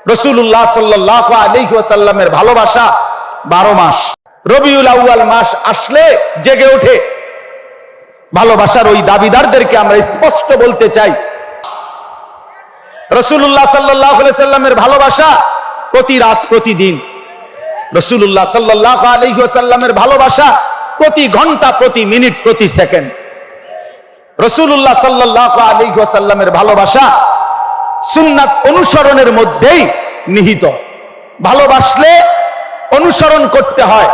রাসূলুল্লাহ সাল্লাল্লাহু আলাইহি ওয়াসাল্লামের ভালোবাসা 12 মাস। রবিউল আউয়াল মাস আসলে জেগে ওঠে। ভালোবাসার ওই দাবিদারদেরকে আমরা স্পষ্ট বলতে চাই, রাসূলুল্লাহ সাল্লাল্লাহু আলাইহি ওয়াসাল্লামের ভালোবাসা প্রতি রাত প্রতিদিন, রাসূলুল্লাহ সাল্লাল্লাহু আলাইহি ওয়াসাল্লামের ভালোবাসা প্রতি ঘন্টা প্রতি মিনিট প্রতি সেকেন্ড। রাসূলুল্লাহ সাল্লাল্লাহু আলাইহি ওয়াসাল্লামের ভালোবাসা সুন্নাত অনুসরণের মধ্যেই নিহিত। ভালোবাসলে অনুসরণ করতে হয়,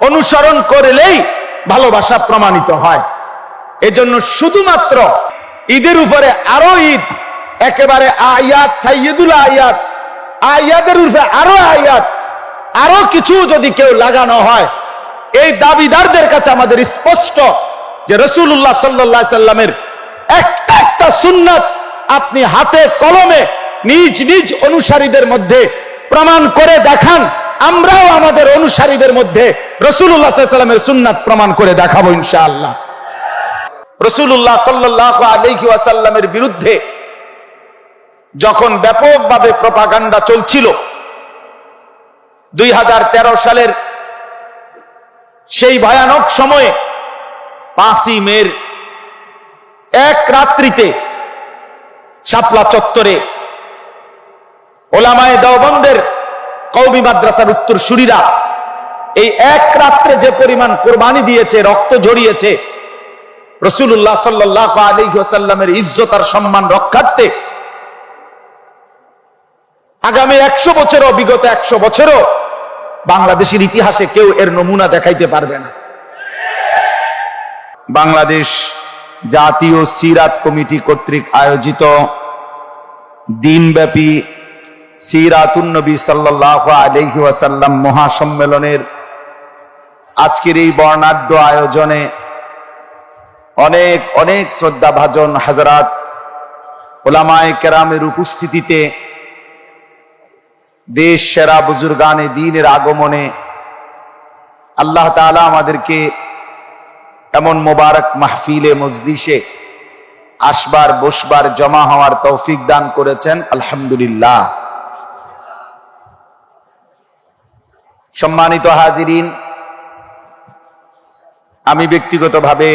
অনুসরণ করলেই ভালোবাসা প্রমাণিত হয়। এজন্য শুধুমাত্র ঈদের উপরে আরো ঈদ, একেবারে আয়াত সাইয়্যিদুল আয়াত, আয়াতের উপরে আরো আয়াত, আরো কিছু যদি কেউ লাগানো হয়, এই দাবিদারদের কাছে আমাদের স্পষ্ট যে রাসূলুল্লাহ সাল্লাল্লাহু আলাইহি সাল্লামের একটা একটা সুন্নাত আপনি হাতে কলমে নিজ নিজ অনুসারীদের মধ্যে প্রমাণ করে দেখান, আমরাও আমাদের অনুসারীদের মধ্যে রাসূলুল্লাহ সাল্লাল্লাহু আলাইহি সাল্লামের সুন্নাত প্রমাণ করে দেখাবো ইনশাআল্লাহ। রাসূলুল্লাহ সাল্লাল্লাহু আলাইহি ওয়াসাল্লামের বিরুদ্ধে যখন ব্যাপকভাবে প্রপাগান্ডা চলছিল, 2013 সালের সেই ভয়ানক সময়ে 5ই মের এক রাত্রিতে শাপলা চত্বরে ওলামায়ে দেওবন্দের কওমি মাদ্রাসার উত্তরসূরিরা এই এক রাত্রে যে পরিমাণ কোরবানি দিয়েছে, রক্ত ঝরিয়েছে, রাসূলুল্লাহ সাল্লাল্লাহু আলাইহি ওয়াসাল্লামের ইজ্জত আর সম্মান রক্ষার্থে, আগামী 100 বছরও, বিগত 100 বছরও বাংলাদেশের ইতিহাসে কেউ এর নমুনা দেখাইতে পারবে না। বাংলাদেশ জাতীয় সিরাত কমিটি কর্তৃক আয়োজিত দিনব্যাপী সিরাতুন নবী সাল্লাল্লাহু আলাইহি ওয়াসাল্লাম মহাসম্মেলনের আজকের এই বর্ণাঢ্য আয়োজনে অনেক অনেক শ্রদ্ধাভাজন হযরত উলামায়ে কেরামের উপস্থিতিতে দেশ সেরা বুজুর্গানে দ্বীনের আগমনে আল্লাহ তাআলা আমাদেরকে এমন মোবারক মাহফিলে মজলিসে আসবার, বসবার, জমা হওয়ার তৌফিক দান করেছেন, আলহামদুলিল্লাহ। সম্মানিত হাজিরিন, আমি ব্যক্তিগতভাবে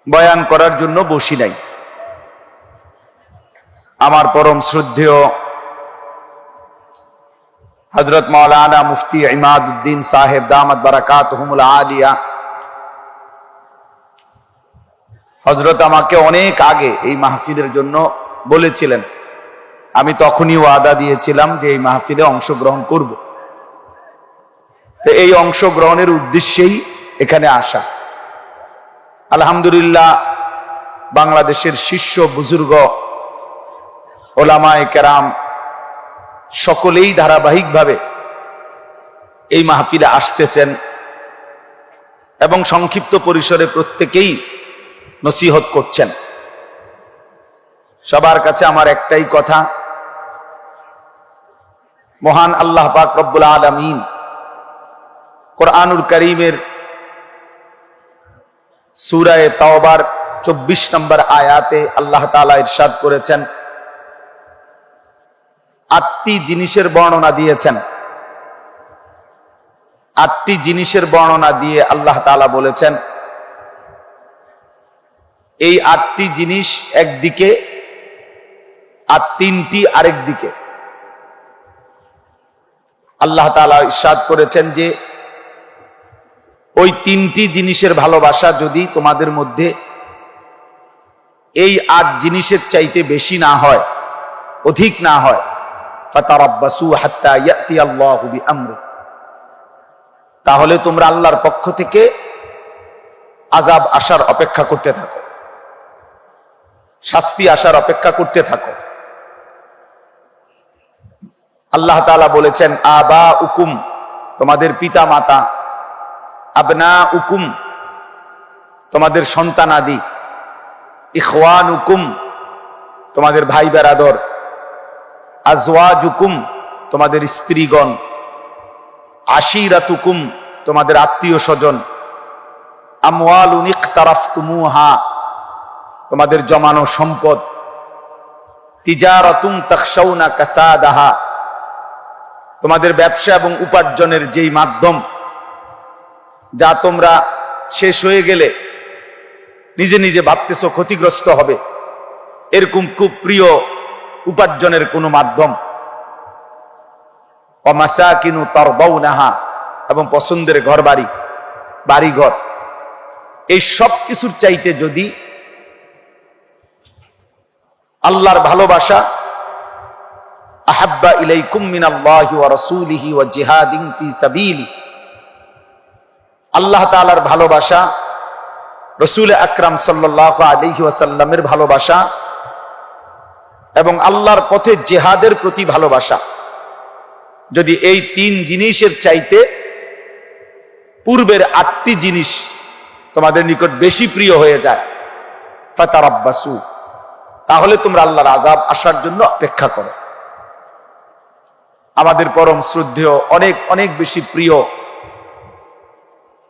বয়ান করার জন্য বসি নাই। আমার পরম শ্রদ্ধেয় হযরত মাওলানা মুফতি ইমাদউদ্দিন সাহেব দামাত বারাকাতুহুমুল আলিয়া হযরত আমাকে অনেক আগে এই মাহফিলের জন্য বলেছিলেন। আমি তখনই ওয়াদা দিয়েছিলাম যে এই মাহফিলে অংশগ্রহণ করব। তো এই অংশগ্রহণের উদ্দেশ্যেই এখানে আসা। আলহামদুলিল্লাহ, বাংলাদেশের শীর্ষ বুজুর্গ ওলামায়ে কেরাম সকলেই ধারাবাহিকভাবে এই মাহফিলে আসতেছেন এবং সংক্ষিপ্ত পরিসরে প্রত্যেকেই নসিহত করছেন। সবার কাছে আমার একটাই কথা, মহান আল্লাহ পাক রব্বুল আলামিন কোরআনুল কারীমের সূরা তাওবার 24 নম্বর আয়াতে আল্লাহ তাআলা ইরশাদ করেছেন, 8টি জিনিসের বর্ণনা দিয়েছেন। 8টি জিনিসের বর্ণনা দিয়ে আল্লাহ তাআলা বলেছেন, এই 8টি জিনিস একদিকে আর 3টি আরেক দিকে। আল্লাহ তাআলা ইরশাদ করেছেন যে ওই 3টি জিনিসের ভালোবাসা যদি তোমাদের মধ্যে এই 8 জিনিসের চাইতে বেশি না হয়, অধিক না হয়, ফাতারাব্বাসু হাত্তা ইয়াতি আল্লাহু বিআমরি, তাহলে তোমরা আল্লাহর পক্ষ থেকে আযাব আসার অপেক্ষা করতে থাকো, শাস্তি আসার অপেক্ষা করতে থাকো। আল্লাহ তাআলা বলেছেন, আবাউকুম, তোমাদের পিতা মাতা, আবনাউকুম, তোমাদের সন্তানাদি, ইখওয়ানুকুম, তোমাদের ভাই বেরাদর, আজওয়াজুকুম, তোমাদের স্ত্রীগণ, আশিরাতুকুম, তোমাদের আত্মীয় স্বজন, আমওয়ালুন ইকতারাফতুমুহা, তোমাদের জমানো সম্পদ, তিজারাতুন তাখশাউনা কাসাদাহা, তোমাদের ব্যবসা এবং উপার্জনের যেই মাধ্যম, যা তোমরা শেষ হয়ে গেলে নিজে নিজে ভাবতেছো ক্ষতিগ্রস্ত হবে, এরকম খুব প্রিয় উপার্জনের কোনো মাধ্যম। ওয়া মাসাকিনু তারদাউনাহা, এবং পছন্দের ঘর বাড়ি, বাড়িঘর, এই সব কিছুর চাইতে যদি আল্লাহর ভালোবাসা, আহাব্বা ইলাইকুম মিনাল্লাহি ওয়া রাসূলিহি ওয়া জিহাদিন ফি সাবিলি, আল্লাহ তাআলার ভালোবাসা, রাসূল আকরাম সাল্লাল্লাহু আলাইহি ওয়াসাল্লামের ভালোবাসা এবং আল্লাহর পথে জিহাদের প্রতি ভালোবাসা, যদি এই তিন জিনিসের চাইতে পূর্বের 8টি জিনিস তোমাদের নিকট বেশি প্রিয় হয়ে যায়, ফাতারাব্বাসু, তাহলে তোমরা আল্লাহর আযাব আসার জন্য অপেক্ষা করো। আমাদের পরম শ্রদ্ধেয়, অনেক অনেক বেশি প্রিয়,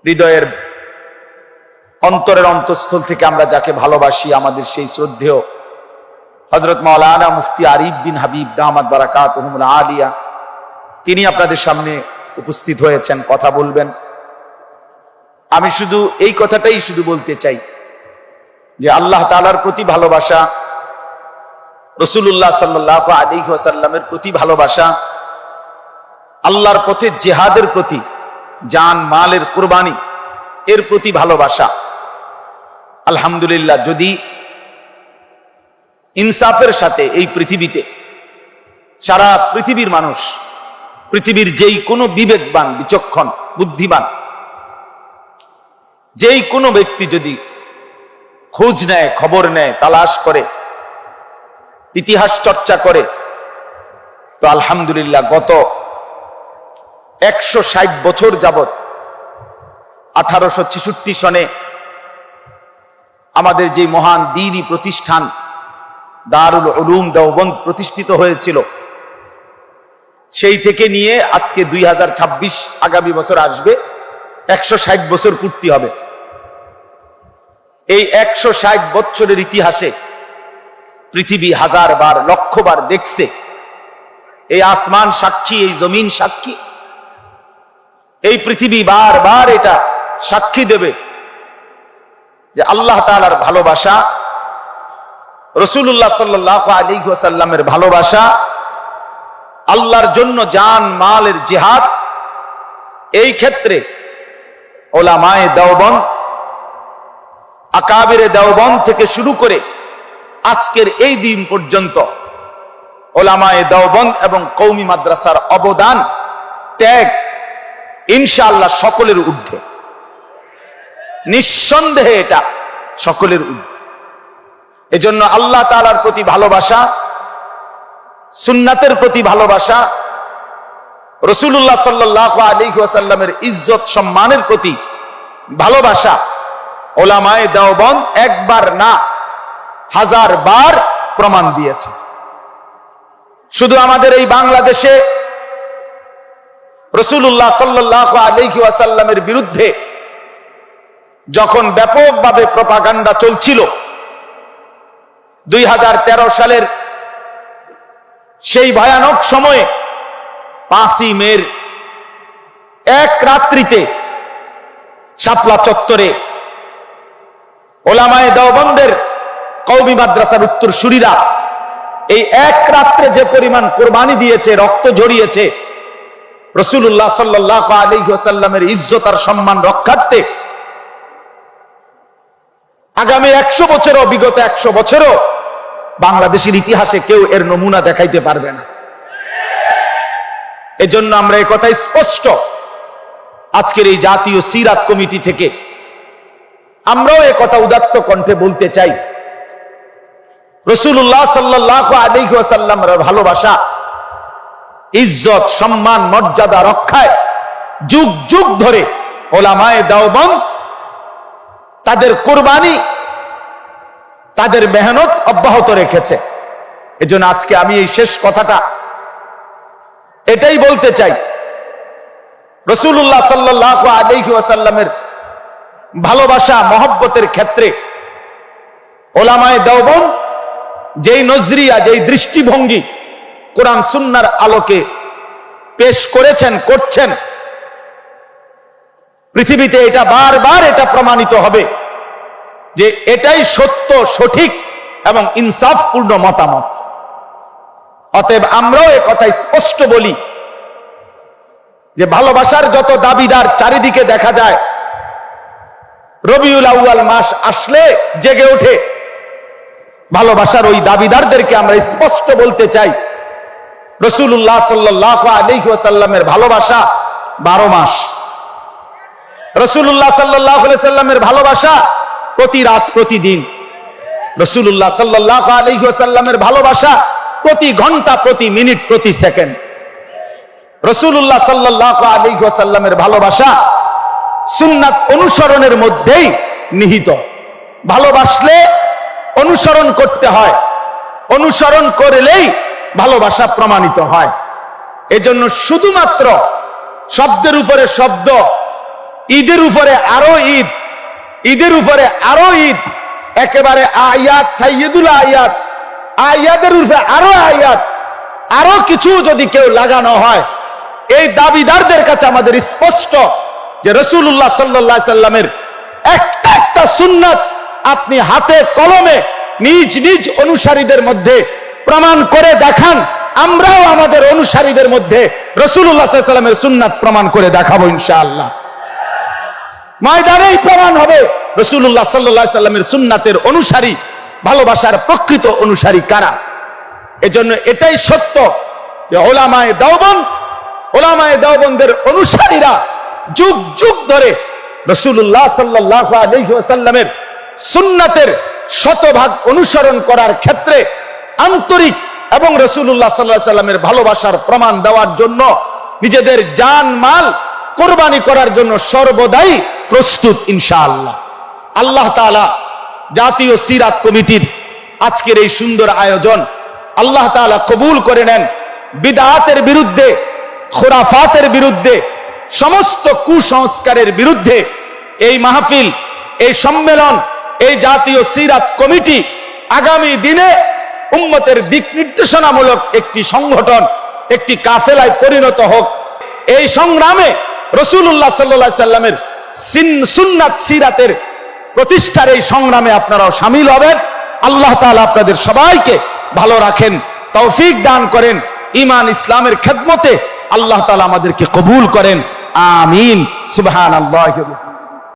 হৃদয়ের অন্তরের অন্তঃস্থল থেকে আমরা যাকে ভালোবাসি, আমাদের সেই শ্রদ্ধেয় হযরত মাওলানা মুফতি আরিফ বিন হাবিব দামাত বারাকাতুহুমুল আলিয়া, তিনি আপনাদের সামনে উপস্থিত হয়েছেন, কথা বলবেন। আমি শুধু এই কথাটাই শুধু বলতে চাই যে আল্লাহ তাআলার প্রতি ভালোবাসা, রাসূলুল্লাহ সাল্লাল্লাহু আলাইহি ওয়াসাল্লামের প্রতি ভালোবাসা, আল্লাহর পথে জিহাদের প্রতি, জান মালের কুরবানি, এর প্রতি ভালোবাসা। আলহামদুলিল্লাহ, যদি ইনসাফের সাথে এই পৃথিবীতে সারা পৃথিবীর মানুষ, পৃথিবীর যেই কোনো বিবেকবান, বিচক্ষণ, বুদ্ধিমান যেই কোনো ব্যক্তি যদি খোঁজ নেয়, খবর নেয়, তালাশ করে, ইতিহাস চর্চা করে, তো আলহামদুলিল্লাহ গত 160 বছর যাবত 1866 সনে আমাদের যে মহান দ্বীনি প্রতিষ্ঠান দারুল উলুম দেওবন্দ প্রতিষ্ঠিত হয়েছিল, সেই থেকে নিয়ে আজকে 2026 আগামী বছর আসবে, 160 বছর পূর্তি হবে। এই 160 বছরের ইতিহাসে পৃথিবী হাজারবার, লক্ষবার দেখছে, এই আসমান সাক্ষী, এই জমিন সাক্ষী, এই পৃথিবী বারবার এটা সাক্ষী দেবে যে আল্লাহ তাআলার ভালোবাসা, রাসূলুল্লাহ সাল্লাল্লাহু আলাইহি ওয়াসাল্লামের ভালোবাসা, আল্লাহর জন্য জান মালের জিহাদ, এই ক্ষেত্রে উলামায়ে দেওবন্দ, আকাবিরে দেওবন্দ থেকে শুরু করে আজকের এই দিন পর্যন্ত উলামায়ে দেওবন্দ এবং কওমি মাদ্রাসার অবদান, ত্যাগ ইনশাআল্লাহ সকলের ঊর্ধ্বে, নিঃসন্দেহে এটা সকলের ঊর্ধ্বে। এজন্য আল্লাহ তাআলার প্রতি ভালোবাসা, সুন্নাতের প্রতি ভালোবাসা, রাসূলুল্লাহ সাল্লাল্লাহু আলাইহি ওয়াসাল্লামের ইজ্জত সম্মানের প্রতি ভালোবাসা উলামায়ে দেওবন্দ একবার না, 1000 বার প্রমাণ দিয়েছে। শুধু আমাদের এই বাংলাদেশে রাসূলুল্লাহ সাল্লাল্লাহু আলাইহি ওয়াসাল্লামের বিরুদ্ধে যখন ব্যাপকভাবে প্রপাগান্ডা চলছিল, 2013 সালের সেই ভয়ানক সময়ে 5ই মের এক রাত্রিতে শাপলা চত্বরে উলামায়ে দেওবন্দের কওমি মাদ্রাসার উত্তরসূরিরা এই এক রাত্রে যে পরিমাণ কুরবানি দিয়েছে, রক্ত ঝরিয়েছে রাসূলুল্লাহ সাল্লাল্লাহু আলাইহি ওয়াসাল্লামের ইজ্জত আর সম্মান রক্ষার্থে, আগামী 100 বছরও, বিগত 100 বছরও বাংলাদেশের ইতিহাসে কেউ এর নমুনা দেখাইতে পারবে না। এজন্য আমরা এই কথা স্পষ্ট আজকের এই জাতীয় সিরাত কমিটি থেকে আমরাও এই কথা উদাত্ত কণ্ঠে বলতে চাই, রাসূলুল্লাহ সাল্লাল্লাহু আলাইহি ওয়াসাল্লামের ভালোবাসা, ইজ্জত, সম্মান, মর্যাদা রক্ষায় যুগ যুগ ধরে উলামায়ে দেওবন্দ তাদের কুরবানি, তাদের মেহনত অব্যাহত রেখেছে। এজন্য আজকে আমি এই শেষ কথাটা এটাই বলতে চাই, রাসূলুল্লাহ সাল্লাল্লাহু আলাইহি ওয়াসাল্লামের ভালোবাসা, মহব্বতের ক্ষেত্রে উলামায়ে দেওবন্দ যেই নজরিয়া, যেই দৃষ্টিভঙ্গি কোরআন সুন্নাহর আলোকে পেশ করেছেন, করছেন, পৃথিবীতে এটা বারবার এটা প্রমাণিত হবে যে এটাই সত্য, সঠিক এবং ইনসাফপূর্ণ মতামত। অতএব আমরাও এ কথা স্পষ্ট বলি যে ভালোবাসার যত দাবিদার চারিদিকে দেখা যায়, রবিউল আউয়াল মাস আসলে জেগে ওঠে। ভালোবাসার ওই দাবিদারদেরকে আমরা স্পষ্ট বলতে চাই, রাসূলুল্লাহ সাল্লাল্লাহু আলাইহি ওয়াসাল্লামের ভালোবাসা 12 মাস। রাসূলুল্লাহ সাল্লাল্লাহু আলাইহি ওয়াসাল্লামের ভালোবাসা প্রতি রাত, প্রতিদিন। রাসূলুল্লাহ সাল্লাল্লাহু আলাইহি ওয়াসাল্লামের ভালোবাসা প্রতি ঘন্টা, প্রতি মিনিট, প্রতি সেকেন্ড। রাসূলুল্লাহ সাল্লাল্লাহু আলাইহি ওয়াসাল্লামের ভালোবাসা সুন্নাত অনুসরণের মধ্যেই নিহিত। ভালোবাসলে অনুসরণ করতে হয়, অনুসরণ করলেই ভালোবাসা প্রমাণিত হয়। এজন্য শুধুমাত্র শব্দের উপরে শব্দ, ঈদের উপরে আরো ঈদ, ঈদের উপরে আরো ঈদ, একেবারে আয়াত, সাইয়্যিদুল আয়াত, আয়াতের উপরে আরো আয়াত, আরো কিছু যদি কেউ লাগানো হয়, এই দাবিদারদের কাছে আমাদের স্পষ্ট যে রাসূলুল্লাহ সাল্লাল্লাহু আলাইহি সাল্লামের একটা একটা সুন্নাত আপনি হাতে কলমে নিজ নিজ অনুসারীদের মধ্যে প্রমাণ করে দেখান, আমরাও আমাদের অনুসারীদের মধ্যে রাসূলুল্লাহ সাল্লাল্লাহু আলাইহি সাল্লামের সুন্নাত প্রমাণ করে দেখাবো ইনশাআল্লাহ। ময়দানেই প্রমাণ হবে রাসূলুল্লাহ সাল্লাল্লাহু আলাইহি সাল্লামের সুন্নাতের অনুসারী, ভালোবাসার প্রকৃত অনুসারী কারা। এজন্য এটাই সত্য যে উলামায়ে দেওবন্দের অনুসারীরা যুগ যুগ ধরে রাসূলুল্লাহ সাল্লাল্লাহু আলাইহি ওয়াসাল্লামের সুন্নাতের শতভাগ অনুসরণ করার ক্ষেত্রে আন্তরিক এবং রাসূলুল্লাহ সাল্লাল্লাহু আলাইহি ওয়াসাল্লামের ভালোবাসার প্রমাণ দেওয়ার জন্য নিজেদের জান মাল কোরবানি করার জন্য সর্বদাই প্রস্তুত ইনশাআল্লাহ। আল্লাহ তাআলা জাতীয় সিরাত কমিটির আজকের এই সুন্দর আয়োজন আল্লাহ তাআলা কবুল করে নেন। বিদআতের বিরুদ্ধে, খুরাফাতের বিরুদ্ধে, সমস্ত কুসংস্কারের বিরুদ্ধে এই মাহফিল, এই সম্মেলন, এই জাতীয় সিরাত কমিটি আগামী দিনে উম্মতের দিক নির্দেশনামূলক একটি সংগঠন, একটি কাফেলায় পরিণত হোক। এই সংগ্রামে রাসূলুল্লাহ সাল্লাল্লাহু আলাইহি সাল্লামের সুন্নাত সিরাতের প্রতিষ্ঠার এই সংগ্রামে আপনারাও শামিল হবেন। আল্লাহ তাআলা আপনাদের সবাইকে ভালো রাখেন, তৌফিক দান করেন, ঈমান ইসলামের খেদমতে আল্লাহ তাআলা আমাদেরকে কবুল করেন। আমিন। সুবহানাল্লাহি ওয়া বিহামদিহি।